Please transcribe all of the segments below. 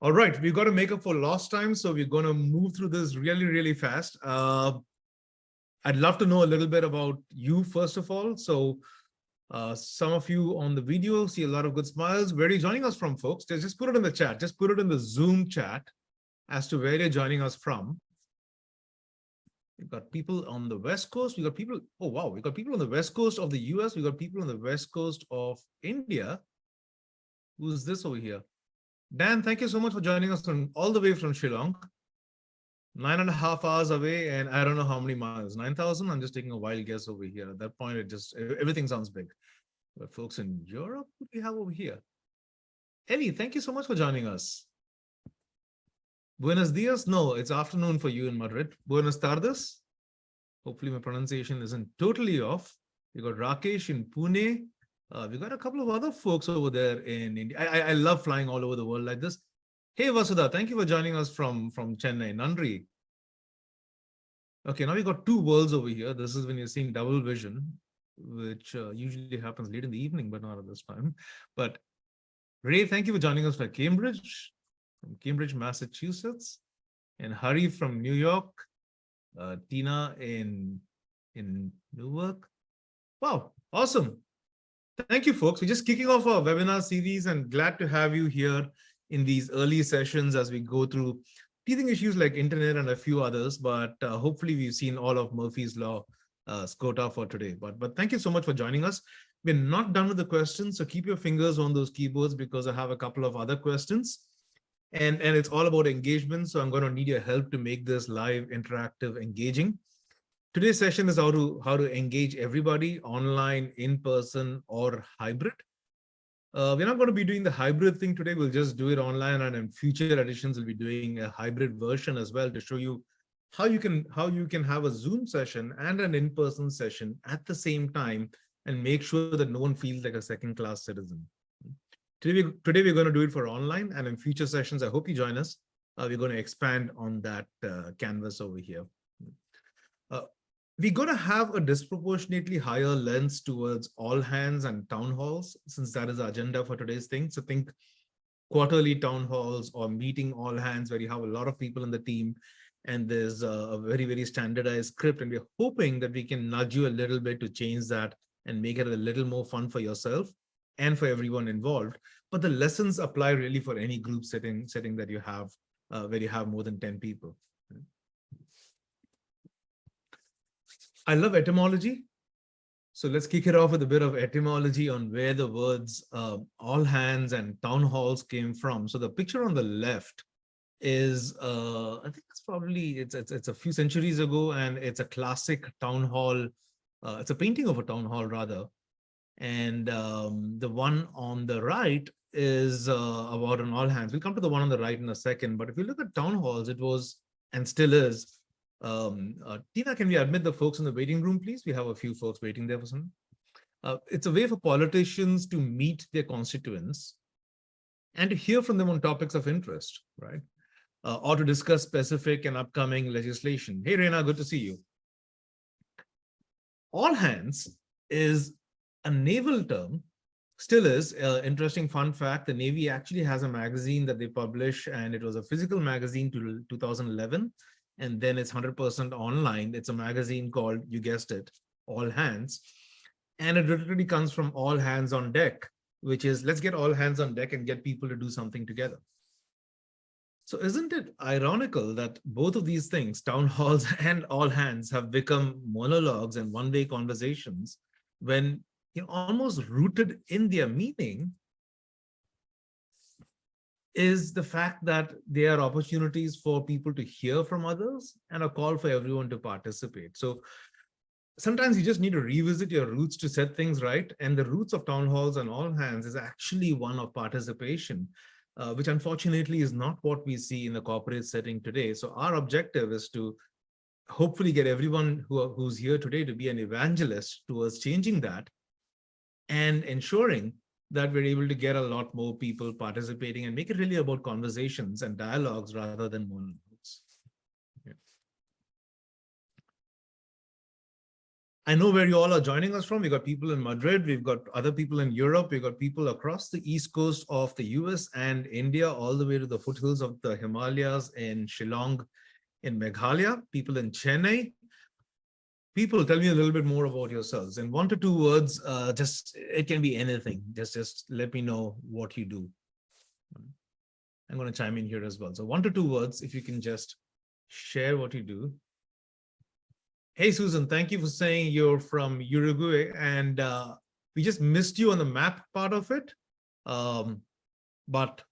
All right, we've got to make up for lost time, so we're going to move through this really, really fast. I'd love to know a little bit about you, first of all. So some of you on the video see a lot of good smiles. Where are you joining us from, folks? Just put it in the chat. Just put it in the Zoom chat as to where you're joining us from. We've got people on the West Coast. We've got people, oh, wow. We've got people on the West Coast of the US. We've got people on the West Coast of India. Who's this over here? Dan, thank you so much for joining us from all the way from Sri Lanka. 9.5 hours away, and I don't know how many miles. 9,000. I'm just taking a wild guess over here. At that point, everything sounds big. But folks in Europe, what do we have over here? Ellie, thank you so much for joining us. Buenos dias. No, it's afternoon for you in Madrid. Buenos tardes. Hopefully my pronunciation isn't totally off. We got Rakesh in Pune. We got a couple of other folks over there in India. I love flying all over the world like this. Hey, Vasudha, thank you for joining us from Chennai. Nandri. Okay, now we got two worlds over here. This is when you're seeing double vision, which usually happens late in the evening, but not at this time. But Ray, thank you for joining us from Cambridge, Massachusetts. And Hari from New York. Tina in Newark. Wow, awesome. Thank you, folks. We're just kicking off our webinar series and glad to have you here in these early sessions as we go through teething issues like internet and a few others, but hopefully we've seen all of Murphy's Law quota for today. But thank you so much for joining us. We're not done with the questions, so keep your fingers on those keyboards because I have a couple of other questions. And it's all about engagement, so I'm going to need your help to make this live, interactive, engaging. Today's session is how to engage everybody online, in person, or hybrid. We're not going to be doing the hybrid thing today. We'll just do it online, and in future editions, we'll be doing a hybrid version as well to show you how you can have a Zoom session and an in-person session at the same time and make sure that no one feels like a second-class citizen. Today we're going to do it for online, and in future sessions, I hope you join us. We're going to expand on that canvas over here. We're going to have a disproportionately higher lens towards all hands and town halls, since that is the agenda for today's thing. So think quarterly town halls or meeting all hands where you have a lot of people in the team and there's a very, very standardized script. And we're hoping that we can nudge you a little bit to change that and make it a little more fun for yourself and for everyone involved. But the lessons apply really for any group setting that you have where you have more than 10 people. I love etymology. So let's kick it off with a bit of etymology on where the words all hands and town halls came from. So the picture on the left is, I think it's probably, it's a few centuries ago, and it's a classic town hall. It's a painting of a town hall rather. And the one on the right is about an all hands. We'll come to the one on the right in a second. But if you look at town halls, it was and still is. Tina, can we admit the folks in the waiting room, please? We have a few folks waiting there for some. It's a way for politicians to meet their constituents and to hear from them on topics of interest, right? Or to discuss specific and upcoming legislation. Hey, Reina, good to see you. All hands is a naval term, still is. Interesting fun fact, the Navy actually has a magazine that they publish, and it was a physical magazine till 2011. And then it's 100% online. It's a magazine called, you guessed it, All Hands. And it literally comes from all hands on deck, which is let's get all hands on deck and get people to do something together. So isn't it ironical that both of these things, town halls and all hands, have become monologues and one-way conversations when almost rooted in their meaning is the fact that they are opportunities for people to hear from others and a call for everyone to participate. So sometimes you just need to revisit your roots to set things right. And the roots of town halls and all hands is actually one of participation, which unfortunately is not what we see in the corporate setting today. So our objective is to hopefully get everyone who's here today to be an evangelist towards changing that and ensuring that we're able to get a lot more people participating and make it really about conversations and dialogues rather than monologues. Yeah. I know where you all are joining us from. We've got people in Madrid, we've got other people in Europe, we've got people across the east coast of the US and India, all the way to the foothills of the Himalayas in Shillong, in Meghalaya, people in Chennai. People, tell me a little bit more about yourselves. In 1 to 2 words, just it can be anything. Just let me know what you do. I'm going to chime in here as well. So 1 to 2 words, if you can just share what you do. Hey, Susan, thank you for saying you're from Uruguay, and we just missed you on the map part of it. But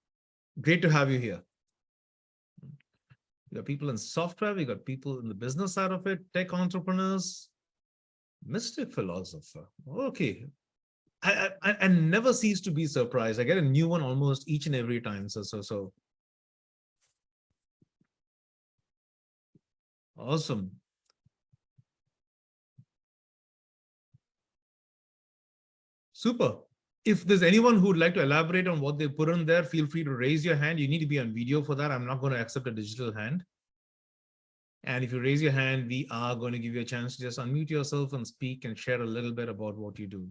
great to have you here. We got people in software, we got people in the business side of it, tech entrepreneurs, mystic philosopher. Okay. I never cease to be surprised. I get a new one almost each and every time. So awesome. Super. If there's anyone who would like to elaborate on what they put in there, feel free to raise your hand. You need to be on video for that. I'm not going to accept a digital hand. And if you raise your hand, we are going to give you a chance to just unmute yourself and speak and share a little bit about what you do.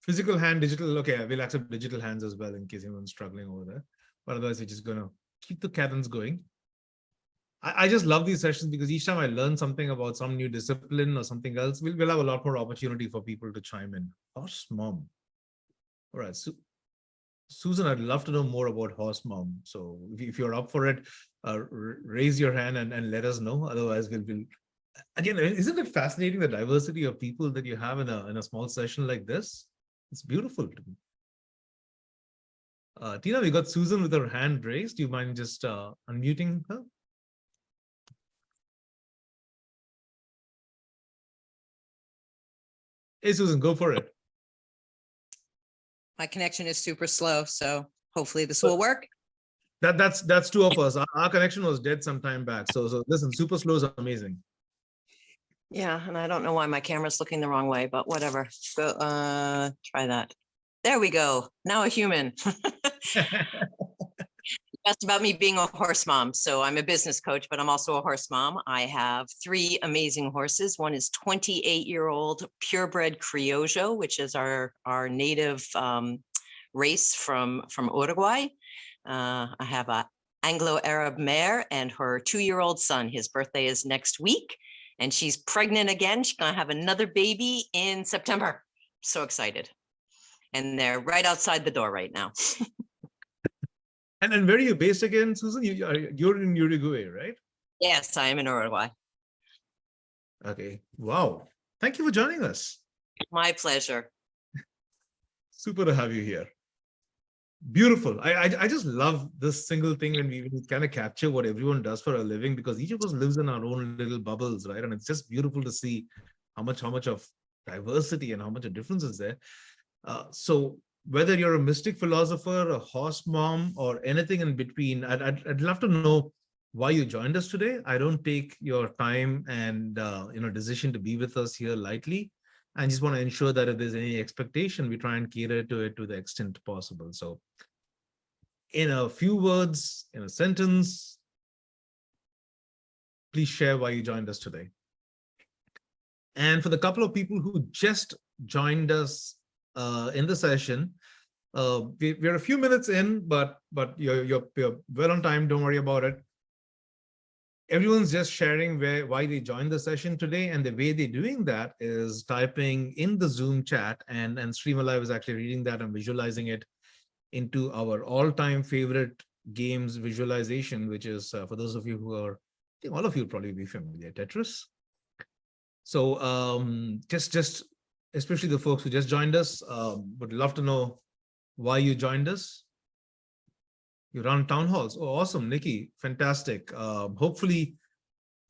Physical hand, digital. Okay, we'll accept digital hands as well in case anyone's struggling over there. But otherwise, we're just going to keep the cadence going. I just love these sessions because each time I learn something about some new discipline or something else, we'll have a lot more opportunity for people to chime in. Horse mom. All right. So, Susan, I'd love to know more about horse mom. So if you're up for it, raise your hand and let us know. Otherwise, we'll again, isn't it fascinating the diversity of people that you have in a small session like this? It's beautiful to me. Tina, we got Susan with her hand raised. Do you mind just unmuting her? Hey, Susan, go for it. My connection is super slow, so hopefully this will work. That's two of us. Our connection was dead some time back. So listen, super slow is amazing. Yeah, and I don't know why my camera's looking the wrong way, but whatever. Go, try that. There we go. Now a human. That's about me being a horse mom. So I'm a business coach, but I'm also a horse mom. I have 3 amazing horses. One is 28-year-old purebred Criollo, which is our native race from Uruguay. I have a Anglo-Arab mare and her 2-year-old son. His birthday is next week, and she's pregnant again. She's gonna have another baby in September. So excited. And they're right outside the door right now. And where are you based again, Susan? You're in Uruguay, right? Yes, I am in Uruguay. Okay. Wow. Thank you for joining us. My pleasure. Super to have you here. Beautiful. I just love this single thing when we kind of capture what everyone does for a living, because each of us lives in our own little bubbles, right? And it's just beautiful to see how much of diversity and how much of difference is there. So whether you're a mystic philosopher, a horse mom, or anything in between, I'd love to know why you joined us today. I don't take your time and decision to be with us here lightly. I just want to ensure that if there's any expectation, we try and cater to it to the extent possible. So in a few words, in a sentence, please share why you joined us today. And for the couple of people who just joined us in the session, we're a few minutes in, but you're well on time. Don't worry about it. Everyone's just sharing why they joined the session today, and the way they're doing that is typing in the Zoom chat, and StreamAlive is actually reading that and visualizing it into our all-time favorite games visualization, which is for those of you who are, I think all of you will probably be familiar, Tetris. So just especially the folks who just joined us, would love to know why you joined us. You run town halls. Oh, awesome, Nikki, fantastic. Hopefully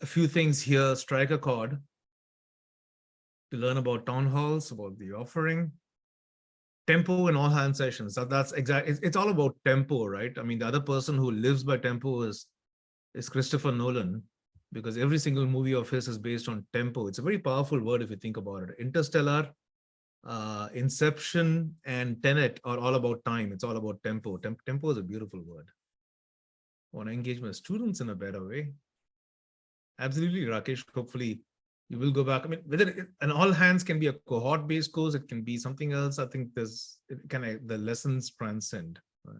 a few things here strike a chord to learn about town halls, about the offering. Tempo in all hand sessions. That's exactly, it's all about tempo, right? I mean, the other person who lives by tempo is Christopher Nolan, because every single movie of his is based on tempo. It's a very powerful word if you think about it. Interstellar, Inception, and Tenet are all about time. It's all about tempo. Tempo is a beautiful word. I want to engage my students in a better way. Absolutely, Rakesh. Hopefully, you will go back. I mean, an all hands can be a cohort-based course. It can be something else. I think the lessons transcend. Right?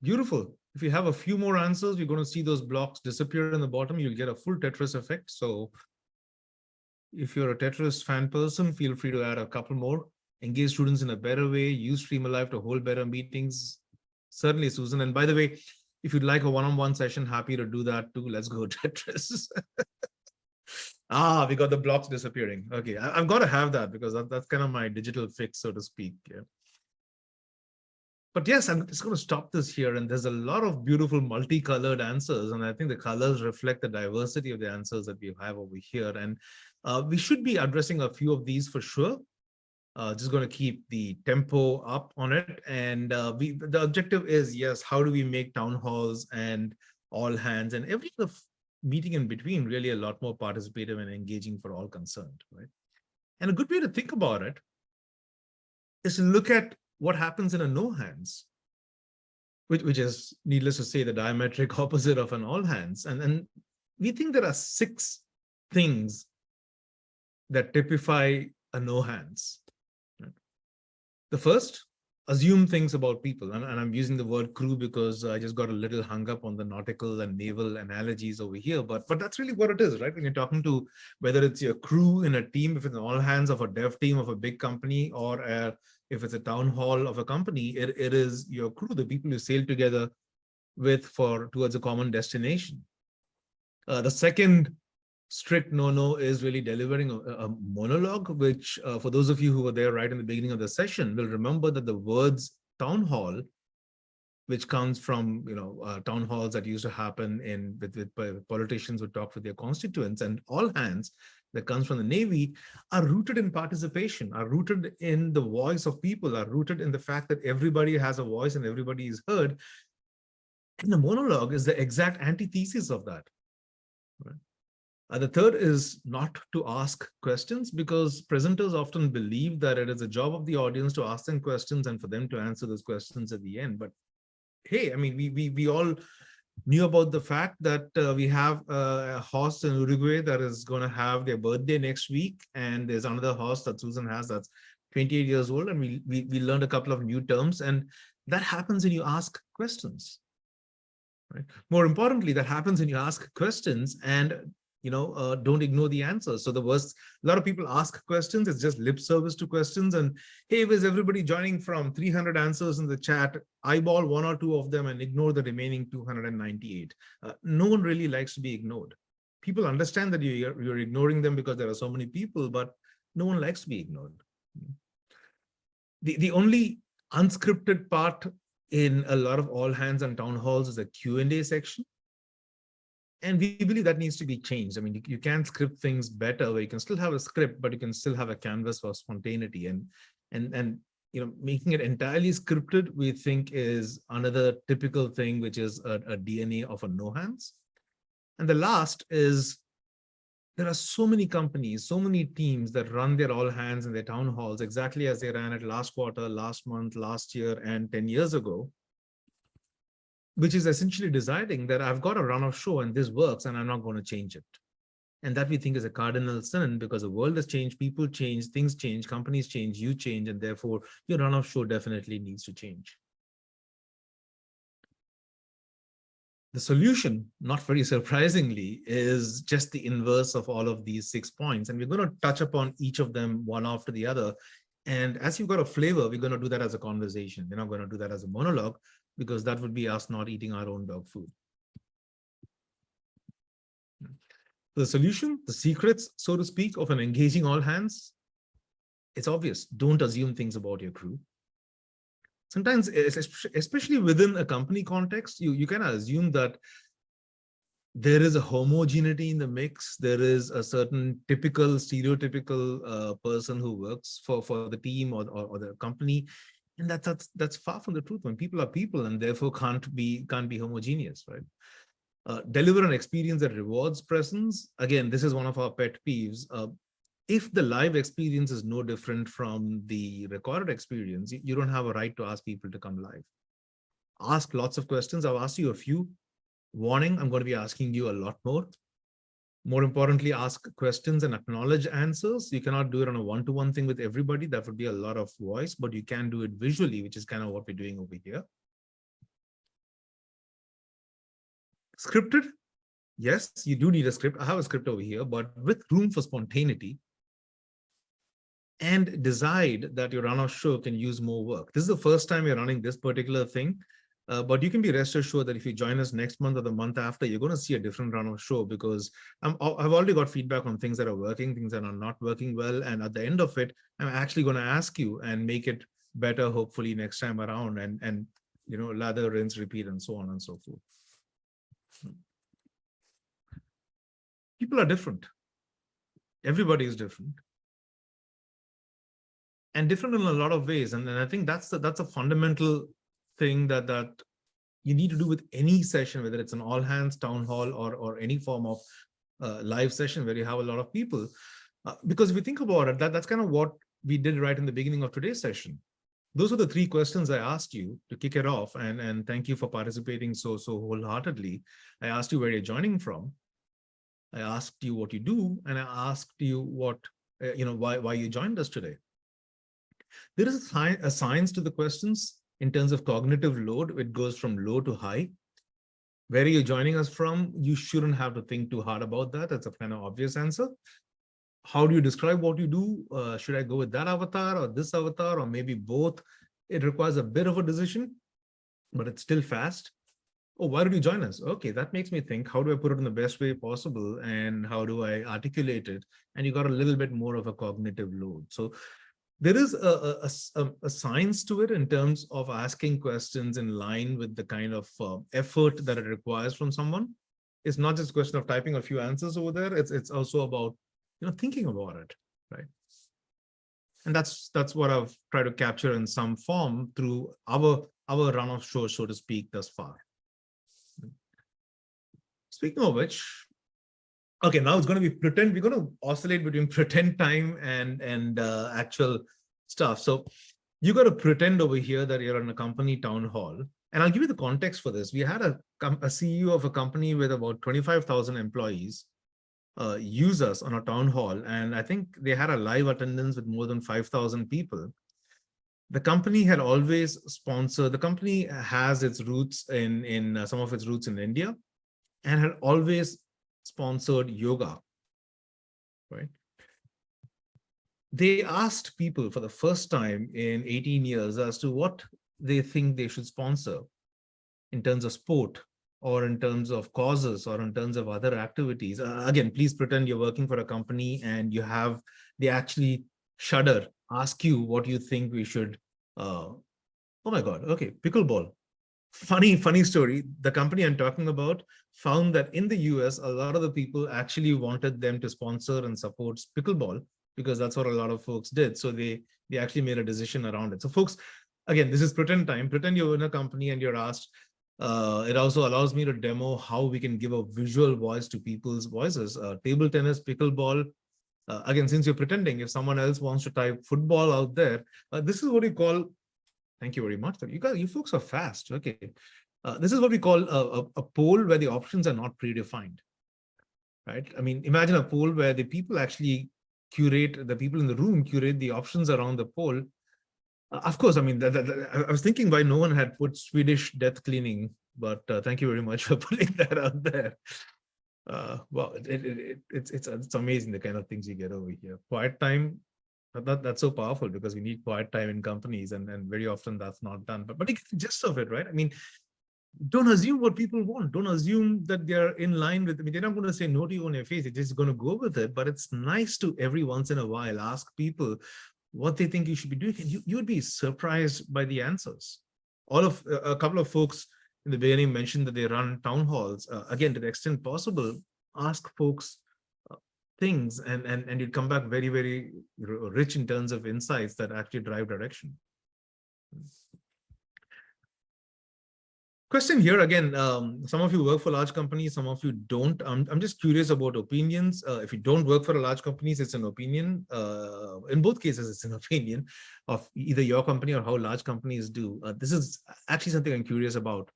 Beautiful. If you have a few more answers, you're going to see those blocks disappear in the bottom. You'll get a full Tetris effect. So if you're a Tetris fan person, feel free to add a couple more. Engage students in a better way. Use StreamAlive to hold better meetings. Certainly, Susan. And by the way, if you'd like a one-on-one session, happy to do that too. Let's go, Tetris. We got the blocks disappearing. Okay, I've got to have that because that's kind of my digital fix, so to speak. Yeah. But yes, I'm just going to stop this here. And there's a lot of beautiful multicolored answers. And I think the colors reflect the diversity of the answers that we have over here. And we should be addressing a few of these for sure. Just going to keep the tempo up on it. And the objective is, yes, how do we make town halls and all hands and every meeting in between really a lot more participative and engaging for all concerned, right? And a good way to think about it is to look at what happens in a no hands, which is, needless to say, the diametric opposite of an all hands. And we think there are 6 things that typify a no hands. Right? The first, assume things about people. And I'm using the word crew because I just got a little hung up on the nautical and naval analogies over here. But that's really what it is, right? When you're talking to, whether it's your crew in a team, if it's an all hands of a dev team of a big company, or if it's a town hall of a company, it is your crew, the people you sail together with towards a common destination. The second strict no is really delivering a monologue, which for those of you who were there right in the beginning of the session will remember that the words town hall, which comes from town halls that used to happen with politicians who talk with their constituents, and all hands that comes from the Navy, are rooted in participation, are rooted in the voice of people, are rooted in the fact that everybody has a voice and everybody is heard. And the monologue is the exact antithesis of that. Right? The third is not to ask questions, because presenters often believe that it is the job of the audience to ask them questions and for them to answer those questions at the end. But hey, I mean, we all knew about the fact that we have a host in Uruguay that is going to have their birthday next week, and there's another host that Susan has that's 28 years old, and we learned a couple of new terms, and that happens when you ask questions. Right? More importantly, that happens when you ask questions and don't ignore the answers. So a lot of people ask questions, it's just lip service to questions. And hey, is everybody joining from 300 answers in the chat? Eyeball 1 or 2 of them and ignore the remaining 298. No one really likes to be ignored. People understand that you're ignoring them because there are so many people, but no one likes to be ignored. The only unscripted part in a lot of all hands and town halls is a Q&A section. And we believe that needs to be changed. I mean, you can script things better where you can still have a script, but you can still have a canvas for spontaneity. And making it entirely scripted, we think is another typical thing, which is a DNA of a no hands. And the last is, there are so many companies, so many teams that run their all hands and their town halls exactly as they ran it last quarter, last month, last year, and 10 years ago, which is essentially deciding that I've got a run-off show and this works and I'm not going to change it. And that we think is a cardinal sin, because the world has changed, people change, things change, companies change, you change, and therefore your run-off show definitely needs to change. The solution, not very surprisingly, is just the inverse of all of these 6 points. And we're going to touch upon each of them one after the other. And as you've got a flavor, we're going to do that as a conversation. We're not going to do that as a monologue, because that would be us not eating our own dog food. The solution, the secrets, so to speak, of an engaging all hands, it's obvious. Don't assume things about your crew. Sometimes, especially within a company context, you kind of assume that there is a homogeneity in the mix. There is a certain typical, stereotypical person who works for the team or the company. And that's far from the truth. When people are people and therefore can't be homogeneous, right? Deliver an experience that rewards presence. Again, this is one of our pet peeves. If the live experience is no different from the recorded experience, you don't have a right to ask people to come live. Ask lots of questions. I've asked you a few. Warning, I'm going to be asking you a lot more. More importantly, ask questions and acknowledge answers. You cannot do it on a one-to-one thing with everybody. That would be a lot of voice, but you can do it visually, which is kind of what we're doing over here. Scripted. Yes, you do need a script. I have a script over here, but with room for spontaneity, and decide that your run-off show can use more work. This is the first time you're running this particular thing, but you can be rest assured that if you join us next month or the month after, you're going to see a different run-off show, because I've already got feedback on things that are working, things that are not working well. And at the end of it, I'm actually going to ask you and make it better, hopefully next time around, and lather, rinse, repeat, and so on and so forth. People are different. Everybody is different. And different in a lot of ways. And I think that's a fundamental thing that you need to do with any session, whether it's an all hands, town hall, or any form of live session where you have a lot of people. Because if you think about it, that's kind of what we did right in the beginning of today's session. Those are the 3 questions I asked you to kick it off. And thank you for participating so wholeheartedly. I asked you where you're joining from. I asked you what you do, and I asked you what, why you joined us today. There is a science to the questions in terms of cognitive load. It goes from low to high. Where are you joining us from? You shouldn't have to think too hard about that. That's a kind of obvious answer. How do you describe what you do? Should I go with that avatar or this avatar, or maybe both? It requires a bit of a decision, but it's still fast. Oh, why did you join us? Okay, that makes me think, how do I put it in the best way possible? And how do I articulate it? And you got a little bit more of a cognitive load. So there is a science to it in terms of asking questions in line with the kind of effort that it requires from someone. It's not just a question of typing a few answers over there. It's also about thinking about it, right? And that's what I've tried to capture in some form through our run-off show, so to speak, thus far. Speaking of which, okay, now it's going to be pretend. We're going to oscillate between pretend time and actual stuff. So you got to pretend over here that you're in a company town hall. And I'll give you the context for this. We had a CEO of a company with about 25,000 employees use us on a town hall. And I think they had a live attendance with more than 5,000 people. The company had always sponsored, the company has its roots in some of its roots in India, and had always sponsored yoga, right? They asked people for the first time in 18 years as to what they think they should sponsor in terms of sport, or in terms of causes, or in terms of other activities. Again, please pretend you're working for a company and they actually shudder, ask you what you think we should, oh my God, okay, pickleball. Funny story. The company I'm talking about found that in the US, a lot of the people actually wanted them to sponsor and support pickleball, because that's what a lot of folks did. So they actually made a decision around it. So folks, again, this is pretend time. Pretend you're in a company and you're asked. It also allows me to demo how we can give a visual voice to people's voices. Table tennis, pickleball. Again, since you're pretending, if someone else wants to type football out there, this is what we call. Thank you very much. You folks are fast. Okay. This is what we call a poll where the options are not predefined, right? I mean, imagine a poll where the people actually curate, the people in the room curate the options around the poll. Of course, I mean, I was thinking why no one had put Swedish death cleaning, but thank you very much for putting that out there. Well, it's amazing the kind of things you get over here. Quiet time. That's so powerful, because we need quiet time in companies, and very often that's not done. But you get the gist of it, right? I mean, don't assume what people want. Don't assume that they're in line with. I mean, they're not going to say no to you on your face. They're just going to go with it. But it's nice to every once in a while ask people what they think you should be doing, and you would be surprised by the answers. A couple of folks in the beginning mentioned that they run town halls. Again, to the extent possible, ask folks things, and you'd come back very, very rich in terms of insights that actually drive direction. Question here again, some of you work for large companies, some of you don't. I'm just curious about opinions. If you don't work for a large companies, it's an opinion. In both cases, it's an opinion of either your company or how large companies do. This is actually something I'm curious about.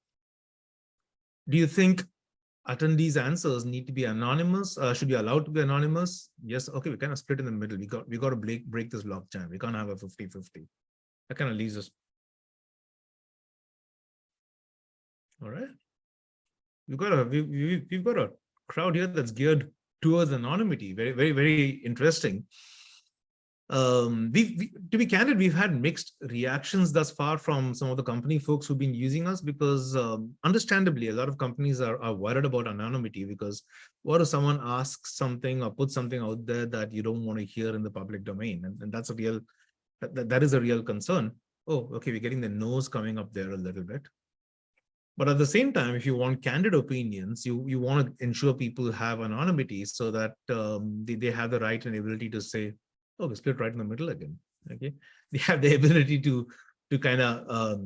Do you think attendees' answers need to be anonymous? Should be allowed to be anonymous? Yes. Okay, we kind of split in the middle. We got to break this logjam. We can't have a 50-50. That kind of leaves us. All right. We've got a crowd here that's geared towards anonymity. Very, very, very interesting. To be candid, we've had mixed reactions thus far from some of the company folks who've been using us because understandably, a lot of companies are worried about anonymity because what if someone asks something or puts something out there that you don't want to hear in the public domain? And that's a real, that is a real concern. Oh, okay, we're getting the nose coming up there a little bit. But at the same time, if you want candid opinions, you want to ensure people have anonymity so that they have the right and ability to say, oh, we split right in the middle again. Okay, they have the ability to kind of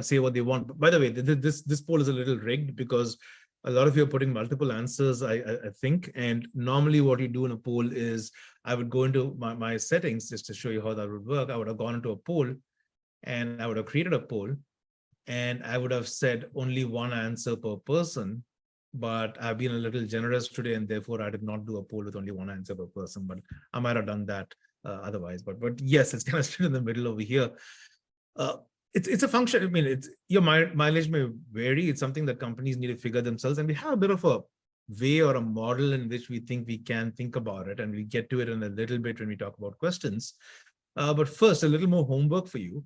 say what they want. By the way, this poll is a little rigged because a lot of you are putting multiple answers, I think. And normally what you do in a poll is I would go into my settings just to show you how that would work. I would have gone into a poll and I would have created a poll. And I would have said only one answer per person, but I've been a little generous today, and therefore I did not do a poll with only one answer per person. But I might have done that otherwise. But yes, it's kind of still in the middle over here. It's a function. I mean, it's your mileage may vary. It's something that companies need to figure themselves, and we have a bit of a way or a model in which we think we can think about it, and we get to it in a little bit when we talk about questions. But first, a little more homework for you.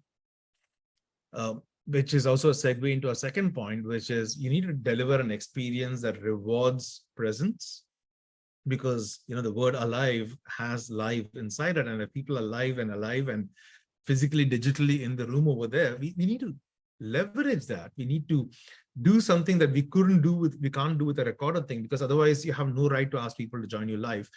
Which is also a segue into a second point, which is you need to deliver an experience that rewards presence, because the word alive has live inside it. And if people are live and physically, digitally in the room over there, we need to leverage that. We need to do something that we can't do with a recorded thing, because otherwise you have no right to ask people to join you live.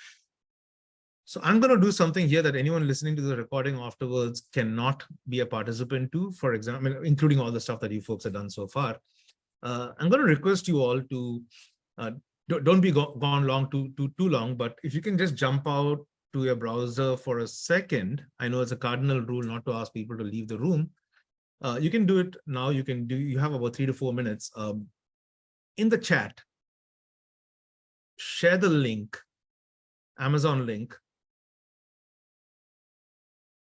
So I'm going to do something here that anyone listening to the recording afterwards cannot be a participant to, for example, including all the stuff that you folks have done so far. I'm going to request you all to don't be gone long too long, but if you can just jump out to your browser for a second. I know it's a cardinal rule not to ask people to leave the room. You can do it now. You have about 3 to 4 minutes. In the chat, share the link, Amazon link.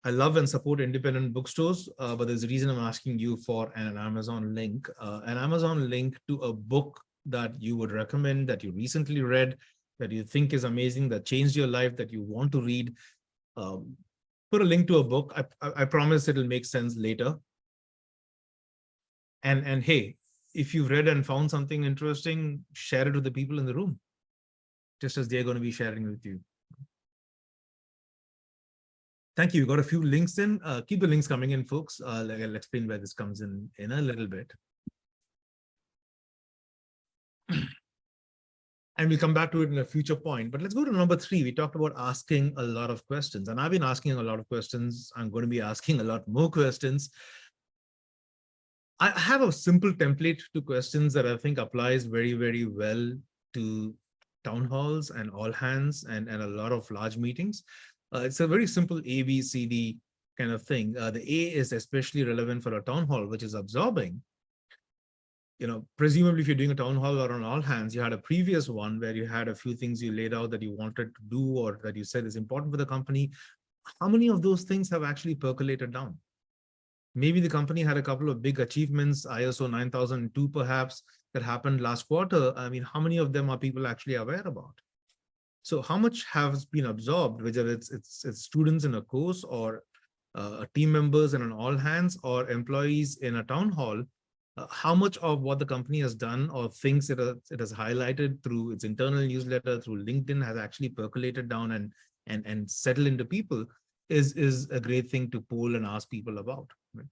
I love and support independent bookstores, but there's a reason I'm asking you for an Amazon link to a book that you would recommend, that you recently read, that you think is amazing, that changed your life, that you want to read. Put a link to a book. I promise it'll make sense later. And hey, if you've read and found something interesting, share it with the people in the room, just as they're going to be sharing with you. Thank you. We got a few links in. Keep the links coming in, folks. I'll explain where this comes in a little bit. And we'll come back to it in a future point. But let's go to number 3. We talked about asking a lot of questions. And I've been asking a lot of questions. I'm going to be asking a lot more questions. I have a simple template to questions that I think applies very, very well to town halls and all hands and a lot of large meetings. It's a very simple A, B, C, D kind of thing. The A is especially relevant for a town hall, which is absorbing. Presumably if you're doing a town hall or on all hands, you had a previous one where you had a few things you laid out that you wanted to do or that you said is important for the company. How many of those things have actually percolated down? Maybe the company had a couple of big achievements, ISO 9002 perhaps, that happened last quarter. I mean, how many of them are people actually aware about? So how much has been absorbed, whether it's students in a course or team members in an all hands or employees in a town hall? How much of what the company has done or things it has highlighted through its internal newsletter, through LinkedIn, has actually percolated down and settled into people is a great thing to poll and ask people about. Right?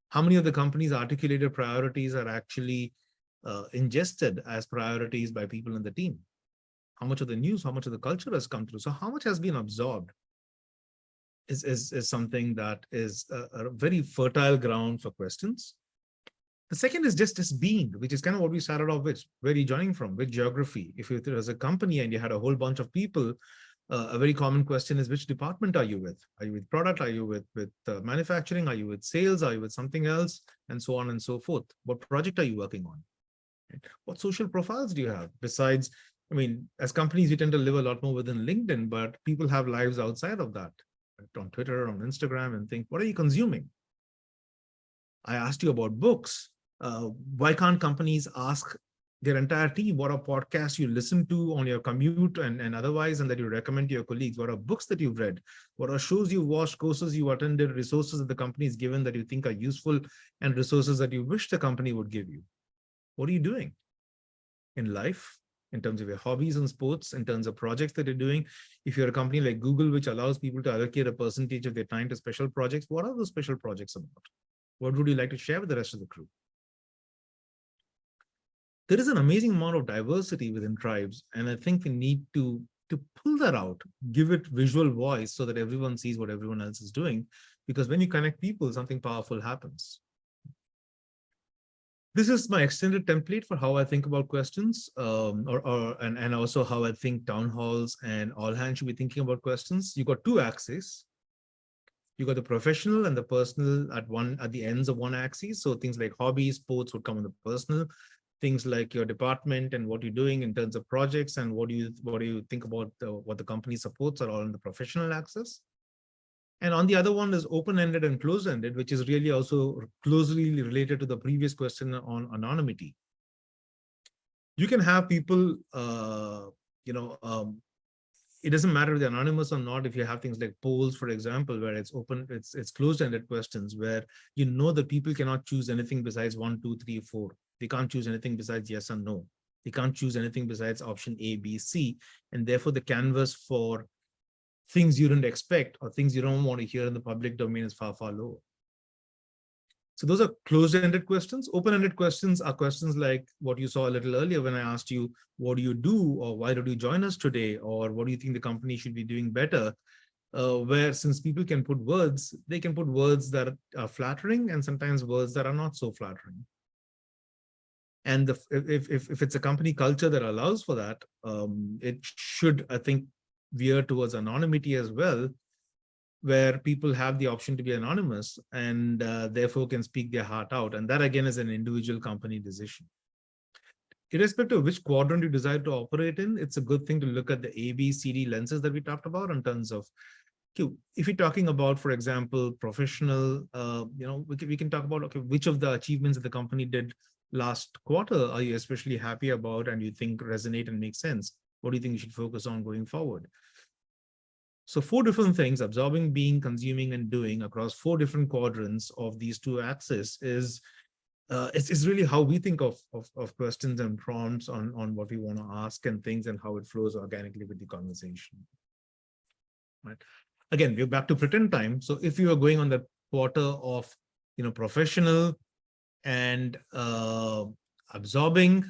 How many of the company's articulated priorities are actually ingested as priorities by people in the team? How much of the news, how much of the culture has come through? So how much has been absorbed is something that is a very fertile ground for questions. The second is just being, which is kind of what we started off with. Where are you joining from? Which geography? If there was a company and you had a whole bunch of people, a very common question is, which department are you with? Are you with product? Are you with manufacturing? Are you with sales? Are you with something else? And so on and so forth. What project are you working on? Right? What social profiles do you have? Besides, I mean, as companies, we tend to live a lot more within LinkedIn, but people have lives outside of that, right? On Twitter, on Instagram, and think, what are you consuming? I asked you about books. Why can't companies ask their entire team what are podcasts you listen to on your commute and otherwise, and that you recommend to your colleagues? What are books that you've read? What are shows you've watched, courses you attended, resources that the company is given that you think are useful, and resources that you wish the company would give you? What are you doing in life in terms of your hobbies and sports, in terms of projects that you're doing? If you're a company like Google, which allows people to allocate a percentage of their time to special projects, what are those special projects about? What would you like to share with the rest of the crew? There is an amazing amount of diversity within tribes, and I think we need to pull that out, give it visual voice so that everyone sees what everyone else is doing, because when you connect people, something powerful happens. This is my extended template for how I think about questions, and also how I think town halls and all hands should be thinking about questions. You got two axes. You got the professional and the personal at the ends of one axis. So things like hobbies, sports would come in the personal. Things like your department and what you're doing in terms of projects and what do you think about what the company supports are all in the professional axis. And on the other one is open-ended and closed-ended, which is really also closely related to the previous question on anonymity. You can have people, it doesn't matter if they're anonymous or not. If you have things like polls, for example, where it's open, it's closed-ended questions where you know that people cannot choose anything besides 1, 2, 3, 4. They can't choose anything besides yes and no. They can't choose anything besides option A, B, C. And therefore the canvas for things you didn't expect or things you don't want to hear in the public domain is far, far lower. So those are closed-ended questions. Open-ended questions are questions like what you saw a little earlier when I asked you, what do you do? Or why did you join us today? Or what do you think the company should be doing better? Where since people can put words, they can put words that are flattering and sometimes words that are not so flattering. And if it's a company culture that allows for that, it should, I think, veer towards anonymity as well, where people have the option to be anonymous and therefore can speak their heart out. And that again is an individual company decision. Irrespective of which quadrant you decide to operate in, it's a good thing to look at the A, B, C, D lenses that we talked about in terms of, if you're talking about, for example, professional, we can talk about, okay, which of the achievements that the company did last quarter are you especially happy about and you think resonate and make sense? What do you think you should focus on going forward? So 4 different things, absorbing, being, consuming, and doing across 4 different quadrants of these 2 axes is it's really how we think of questions and prompts on what we want to ask and things and how it flows organically with the conversation. Right. Again, we're back to pretend time. So if you are going on the quarter of professional and absorbing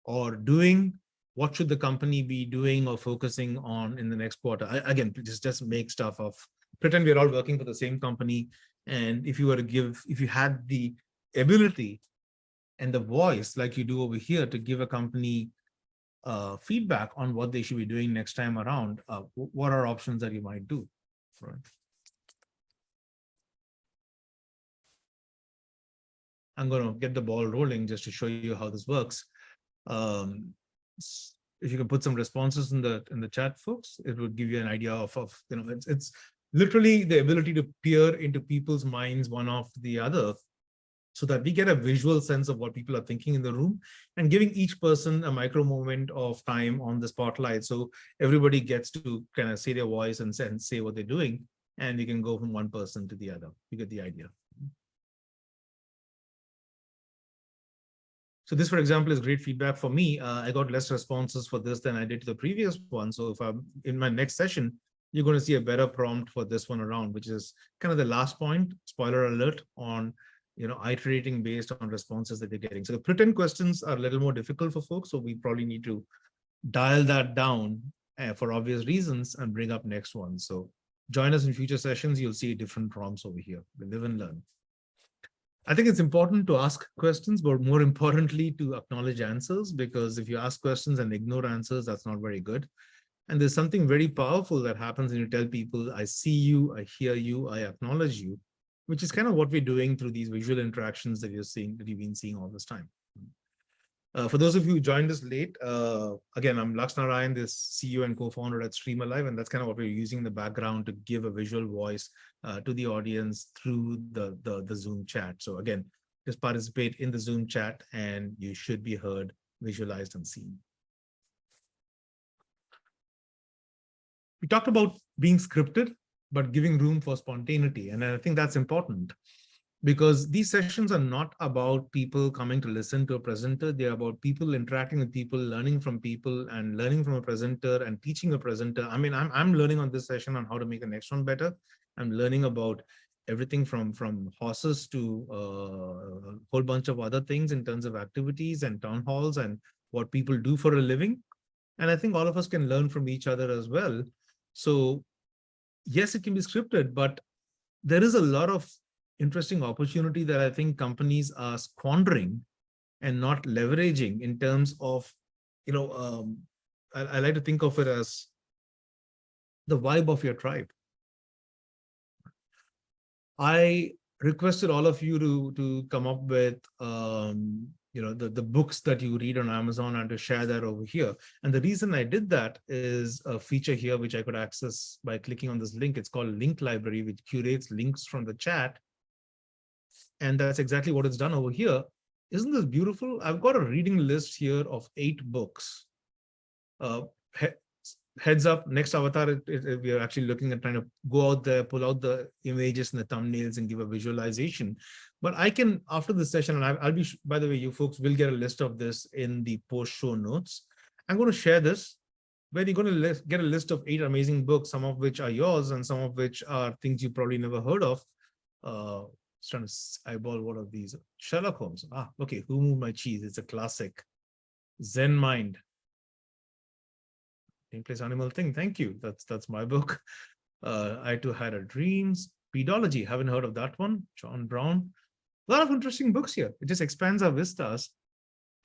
or doing, what should the company be doing or focusing on in the next quarter? Again, just make stuff of, pretend we're all working for the same company. And if you had the ability and the voice like you do over here to give a company feedback on what they should be doing next time around, what are options that you might do? Right. I'm going to get the ball rolling just to show you how this works. If you can put some responses in the chat, folks, it would give you an idea of it's literally the ability to peer into people's minds one after the other, so that we get a visual sense of what people are thinking in the room and giving each person a micro moment of time on the spotlight. So everybody gets to kind of say their voice and say what they're doing, and you can go from one person to the other. You get the idea. So this, for example, is great feedback for me. I got less responses for this than I did to the previous one. So if I'm in my next session, you're going to see a better prompt for this one around, which is kind of the last point, spoiler alert, on iterating based on responses that they're getting. So the pretend questions are a little more difficult for folks. So we probably need to dial that down for obvious reasons and bring up next one. So join us in future sessions. You'll see different prompts over here. We live and learn. I think it's important to ask questions, but more importantly, to acknowledge answers, because if you ask questions and ignore answers, that's not very good. And there's something very powerful that happens when you tell people, I see you, I hear you, I acknowledge you, which is kind of what we're doing through these visual interactions that you're seeing, that you've been seeing all this time. For those of you who joined us late, again, I'm Lux Narayan, the CEO and co-founder at StreamAlive, and that's kind of what we're using in the background to give a visual voice to the audience through the Zoom chat. So again, just participate in the Zoom chat and you should be heard, visualized, and seen. We talked about being scripted, but giving room for spontaneity. And I think that's important, because these sessions are not about people coming to listen to a presenter. They're about people interacting with people, learning from people, and learning from a presenter and teaching a presenter. I mean, I'm learning on this session on how to make the next one better. I'm learning about everything from horses to a whole bunch of other things in terms of activities and town halls and what people do for a living. And I think all of us can learn from each other as well. So yes, it can be scripted, but there is a lot of interesting opportunity that I think companies are squandering and not leveraging in terms of, I like to think of it as the vibe of your tribe. I requested all of you to come up with, the books that you read on Amazon and to share that over here. And the reason I did that is a feature here, which I could access by clicking on this link. It's called Link Library, which curates links from the chat. And that's exactly what it's done over here. Isn't this beautiful? I've got a reading list here of 8 books. Heads up, next avatar, we are actually looking at trying to go out there, pull out the images and the thumbnails and give a visualization. But I can, after this session, and I'll be, by the way, you folks will get a list of this in the post show notes. I'm going to share this, where you're going to get a list of 8 amazing books, some of which are yours and some of which are things you probably never heard of. Just trying to eyeball what are these. Sherlock Holmes. Okay. Who Moved My Cheese? It's a classic. Zen Mind. Place Animal Thing. Thank you. That's my book. I Too Had a Dreams. Pedology. Haven't heard of that one. John Brown. A lot of interesting books here. It just expands our vistas.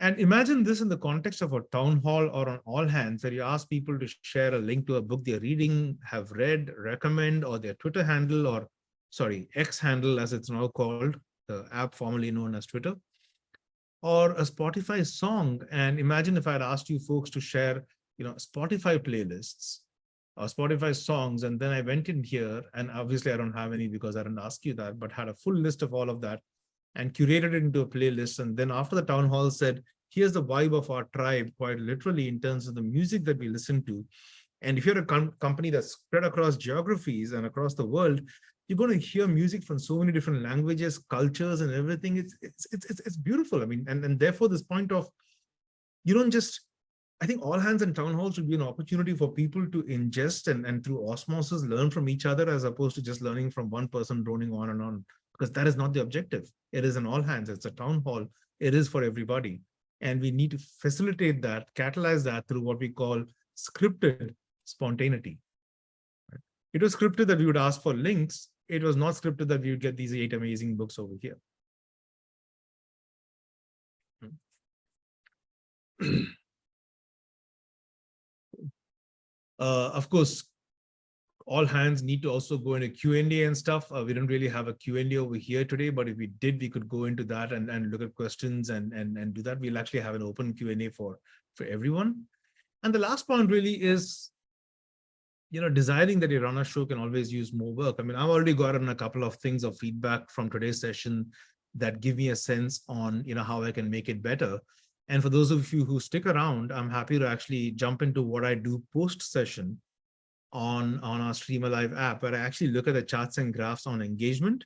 And imagine this in the context of a town hall or on All Hands, where you ask people to share a link to a book they're reading, have read, recommend, or their Twitter handle, or sorry, X handle as it's now called, the app formerly known as Twitter, or a Spotify song. And imagine if I had asked you folks to share, Spotify playlists or Spotify songs, and then I went in here, and obviously I don't have any because I didn't ask you that, but had a full list of all of that and curated it into a playlist. And then after the town hall said, here's the vibe of our tribe, quite literally in terms of the music that we listen to. And if you're a company that's spread across geographies and across the world, you're going to hear music from so many different languages, cultures, and everything. It's beautiful. I mean, and therefore this point of, you don't just, I think All Hands and town halls should be an opportunity for people to ingest and through osmosis learn from each other, as opposed to just learning from one person droning on and on, because that is not the objective. It is an All Hands, it's a town hall. It is for everybody. And we need to facilitate that, catalyze that through what we call scripted spontaneity. It was scripted that we would ask for links. It was not scripted that we would get these 8 amazing books over here. Of course, All Hands need to also go into Q&A and stuff. We don't really have a Q&A over here today, but if we did, we could go into that and look at questions and do that. We'll actually have an open Q&A for everyone. And the last point really is, deciding that you run a show can always use more work. I mean, I've already gotten a couple of things of feedback from today's session that give me a sense on, how I can make it better. And for those of you who stick around, I'm happy to actually jump into what I do post-session on our StreamAlive app, where I actually look at the charts and graphs on engagement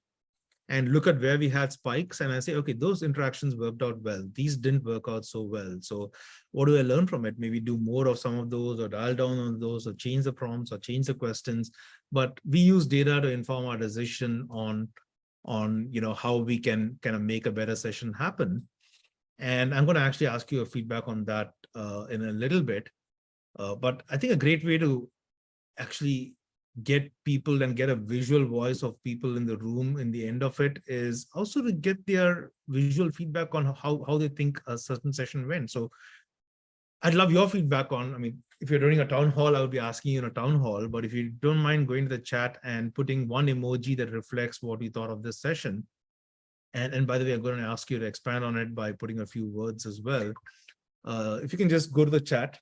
and look at where we had spikes. And I say, okay, those interactions worked out well. These didn't work out so well. So what do I learn from it? Maybe do more of some of those, or dial down on those, or change the prompts, or change the questions. But we use data to inform our decision on how we can kind of make a better session happen. And I'm going to actually ask you a feedback on that in a little bit. But I think a great way to actually get people and get a visual voice of people in the room in the end of it is also to get their visual feedback on how they think a certain session went. So I'd love your feedback on, I mean, if you're doing a town hall, I'll be asking you in a town hall, but if you don't mind going to the chat and putting one emoji that reflects what you thought of this session. And by the way, I'm going to ask you to expand on it by putting a few words as well. If you can just go to the chat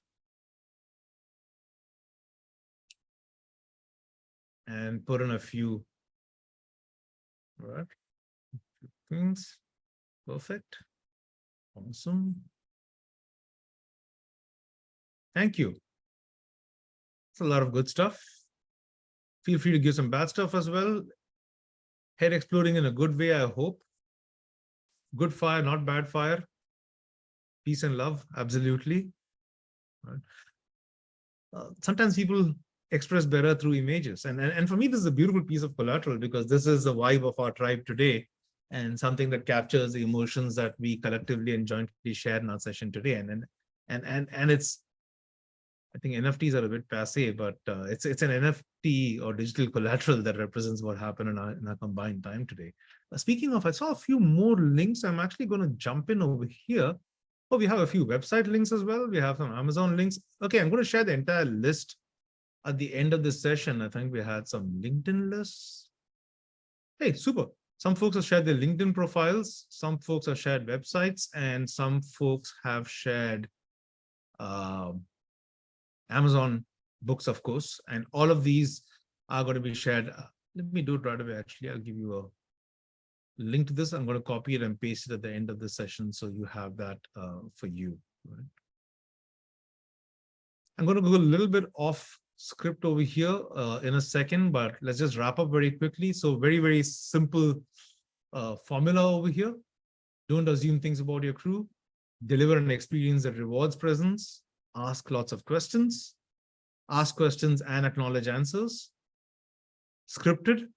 and put in a few, all right, things. Perfect. Awesome. Thank you. It's a lot of good stuff. Feel free to give some bad stuff as well. Head exploding in a good way, I hope. Good fire, not bad fire. Peace and love, absolutely. Right. Sometimes people express better through images. And for me, this is a beautiful piece of collateral because this is the vibe of our tribe today and something that captures the emotions that we collectively and jointly share in our session today. And it's, I think NFTs are a bit passe, but it's an NFT or digital collateral that represents what happened in our combined time today. Speaking of, I saw a few more links. I'm actually going to jump in over here. Oh, we have a few website links as well. We have some Amazon links. Okay, I'm going to share the entire list at the end of this session. I think we had some LinkedIn lists. Hey, super. Some folks have shared their LinkedIn profiles. Some folks have shared websites, and some folks have shared Amazon books, of course. And all of these are going to be shared. Let me do it right away. Actually, I'll give you a link to this. I'm going to copy it and paste it at the end of the session so you have that for you. Right? I'm going to go a little bit off script over here in a second, but let's just wrap up very quickly. So very, very simple formula over here. Don't assume things about your crew. Deliver an experience that rewards presence. Ask lots of questions. Ask questions and acknowledge answers. Scripted,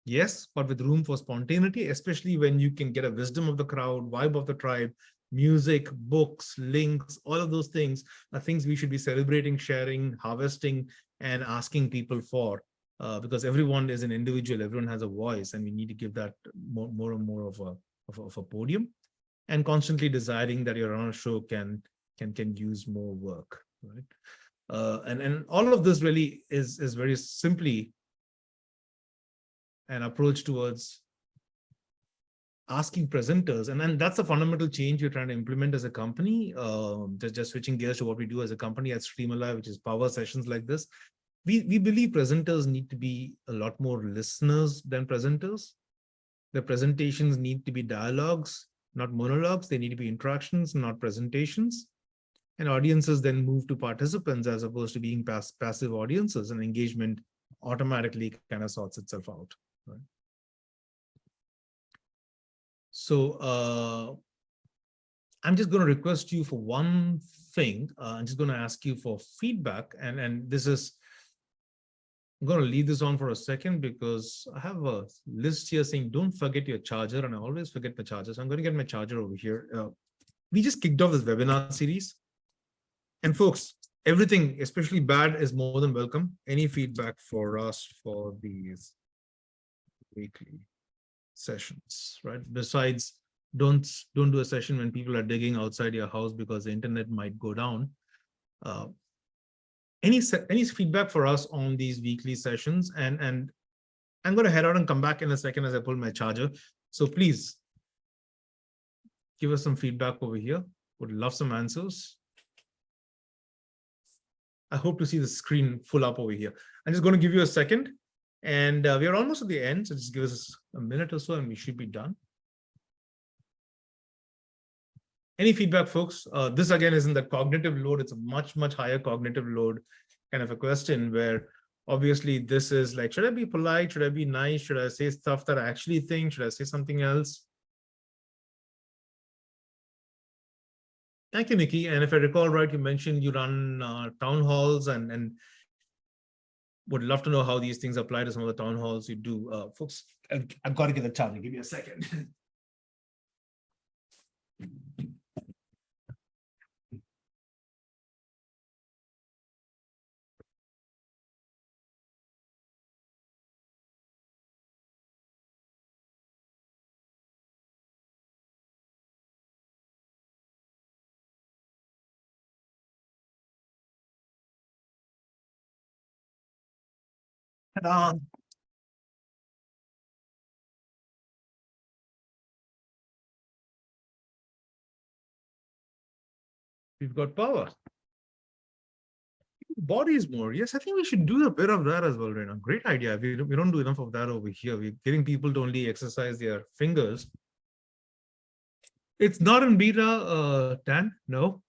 yes, but with room for spontaneity, especially when you can get a wisdom of the crowd, vibe of the tribe, music, books, links, all of those things are things we should be celebrating, sharing, harvesting, and asking people for, because everyone is an individual, everyone has a voice, and we need to give that more and more of a podium, and constantly desiring that your on a show can use more work, right? And all of this really is very simply an approach towards asking presenters, and then that's a fundamental change we're trying to implement as a company. Just switching gears to what we do as a company at StreamAlive, which is power sessions like this. We believe presenters need to be a lot more listeners than presenters. The presentations need to be dialogues, not monologues. They need to be interactions, not presentations. And audiences then move to participants as opposed to being passive audiences, and engagement automatically kind of sorts itself out. Right? So I'm just going to request you for one thing. I'm just going to ask you for feedback. And this is, I'm going to leave this on for a second because I have a list here saying, don't forget your charger. And I always forget my charger. So I'm going to get my charger over here. We just kicked off this webinar series. And folks, everything, especially bad, is more than welcome. Any feedback for us for these weekly sessions, right? Besides, don't do a session when people are digging outside your house because the internet might go down. Any feedback for us on these weekly sessions? And I'm going to head out and come back in a second as I pull my charger. So please give us some feedback over here. Would love some answers. I hope to see the screen full up over here. I'm just going to give you a second. And we are almost at the end. So just give us a minute or so and we should be done. Any feedback, folks? This again isn't the cognitive load. It's a much, much higher cognitive load kind of a question where obviously this is like, should I be polite? Should I be nice? Should I say stuff that I actually think? Should I say something else? Thank you, Nikki. And if I recall right, you mentioned you run town halls and would love to know how these things apply to some of the town halls you do. Folks, I've got to get the charger. Give me a second. Ta-da. We've got power. Bodies more. Yes, I think we should do a bit of that as well, Rena. Great idea. We don't do enough of that over here. We're getting people to only exercise their fingers. It's not in beta, Dan, no.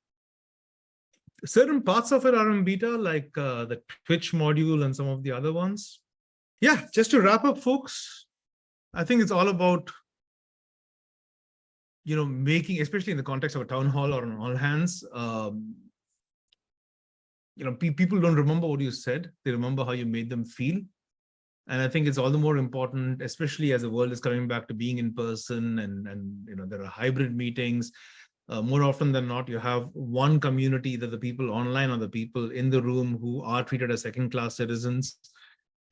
Certain parts of it are in beta, like the Twitch module and some of the other ones. Yeah, just to wrap up, folks, I think it's all about, making, especially in the context of a town hall or an all hands, people don't remember what you said. They remember how you made them feel. And I think it's all the more important, especially as the world is coming back to being in person and there are hybrid meetings. More often than not, you have one community, that the people online or the people in the room who are treated as second-class citizens.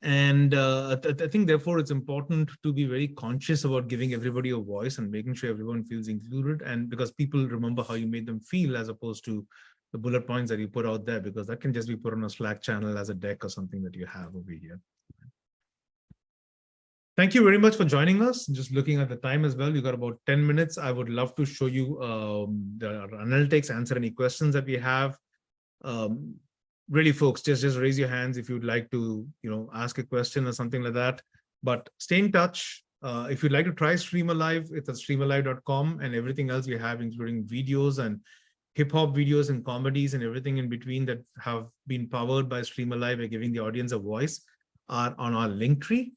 And I think, therefore, it's important to be very conscious about giving everybody a voice and making sure everyone feels included. And because people remember how you made them feel, as opposed to the bullet points that you put out there, because that can just be put on a Slack channel as a deck or something that you have over here. Thank you very much for joining us. Just looking at the time as well, we got about 10 minutes. I would love to show you the analytics, answer any questions that we have. Really, folks, just raise your hands if you'd like to, ask a question or something like that. But stay in touch. If you'd like to try StreamAlive, it's at streamalive.com, and everything else we have, including videos and hip-hop videos and comedies and everything in between that have been powered by StreamAlive by giving the audience a voice, are on our link tree.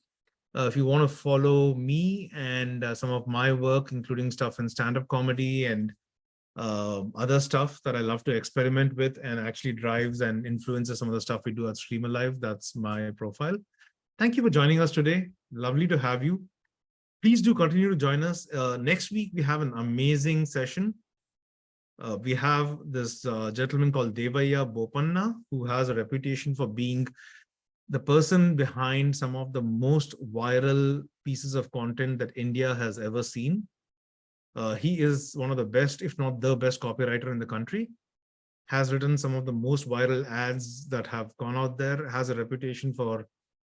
If you want to follow me and some of my work, including stuff in stand-up comedy and other stuff that I love to experiment with and actually drives and influences some of the stuff we do at StreamAlive, that's my profile. Thank you for joining us today. Lovely to have you. Please do continue to join us. Next week, we have an amazing session. We have this gentleman called Devaya Bopanna, who has a reputation for being the person behind some of the most viral pieces of content that India has ever seen. He is one of the best, if not the best, copywriter in the country, has written some of the most viral ads that have gone out there, has a reputation for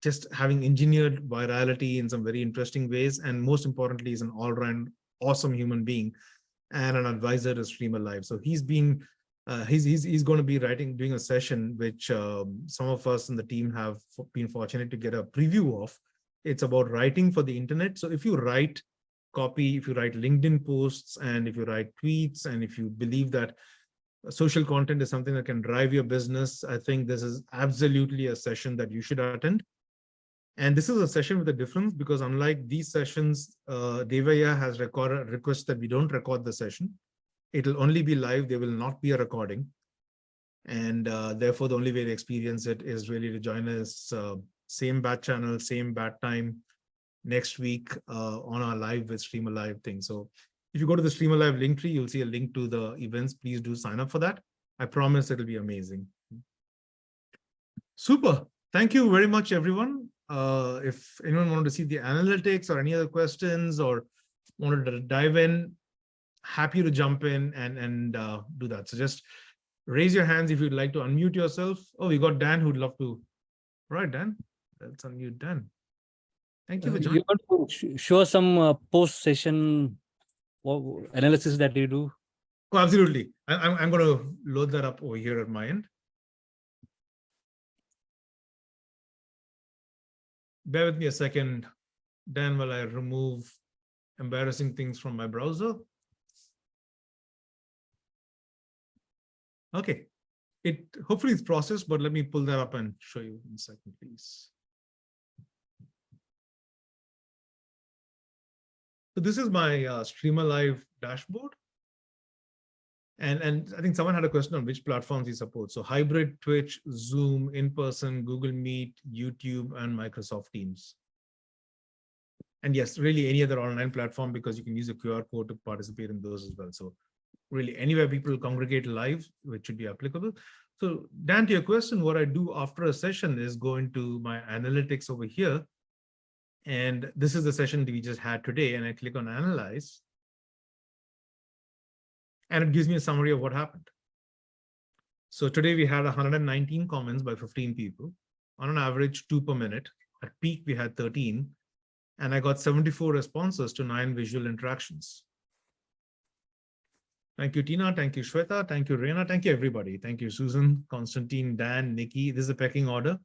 just having engineered virality in some very interesting ways, and most importantly, is an all-round awesome human being and an advisor to StreamAlive. So he's going to be doing a session which some of us in the team have been fortunate to get a preview of. It's about writing for the internet. So if you write copy, if you write LinkedIn posts, and if you write tweets, and if you believe that social content is something that can drive your business, I think this is absolutely a session that you should attend. And this is a session with a difference, because unlike these sessions, Devaya has requested that we don't record the session. It'll only be live. There will not be a recording. And therefore, the only way to experience it is really to join us, same bat channel, same bat time next week on our live with StreamAlive thing. So if you go to the StreamAlive link tree, you'll see a link to the events. Please do sign up for that. I promise it'll be amazing. Super. Thank you very much, everyone. If anyone wanted to see the analytics or any other questions or wanted to dive in, happy to jump in and do that. So just raise your hands if you'd like to unmute yourself. Oh, we got Dan who'd love to. Right, Dan. Let's unmute Dan. Thank you for joining. You want to show some post-session analysis that you do? Oh, absolutely. I'm going to load that up over here at my end. Bear with me a second, Dan, while I remove embarrassing things from my browser. Okay, hopefully it's processed, but let me pull that up and show you in a second, please. So this is my StreamAlive dashboard. And I think someone had a question on which platforms you support. So hybrid, Twitch, Zoom, in-person, Google Meet, YouTube, and Microsoft Teams. And yes, really any other online platform, because you can use a QR code to participate in those as well. So really anywhere people congregate live, which should be applicable. So Dan, to your question, what I do after a session is go into my analytics over here. And this is the session that we just had today. And I click on Analyze. And it gives me a summary of what happened. So today we had 119 comments by 15 people, on an average 2 per minute. at peak, we had 13. And I got 74 responses to 9 visual interactions. Thank you, Tina. Thank you, Shweta. Thank you, Reena. Thank you, everybody. Thank you, Susan, Constantine, Dan, Nikki. This is a pecking order.